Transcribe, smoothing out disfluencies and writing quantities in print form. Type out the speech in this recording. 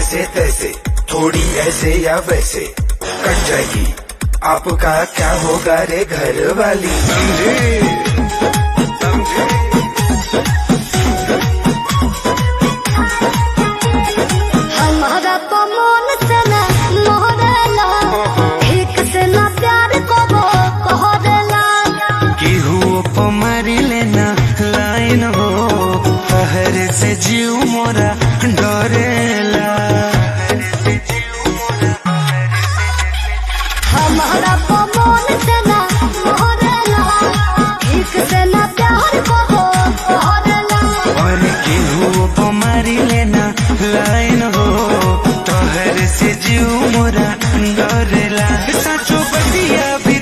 जैसे तैसे, थोड़ी ऐसे या वैसे कट जाएगी, आपका क्या होगा रे घर वाली, समझे समझे। हमारा तो मन से ना मोहरेला, ठीक से ना प्यार को कहरेला। केहू को मारी लेना लाइन हो, कहर से जीव मोरा डरेला। हमारा तो मन से ना मोहरेला, ठीक से ना प्यार को कहरेला। और केहू को मारी लेना लाइन हो, कहर से जीव मोरा डरेला। साचो बतिया भी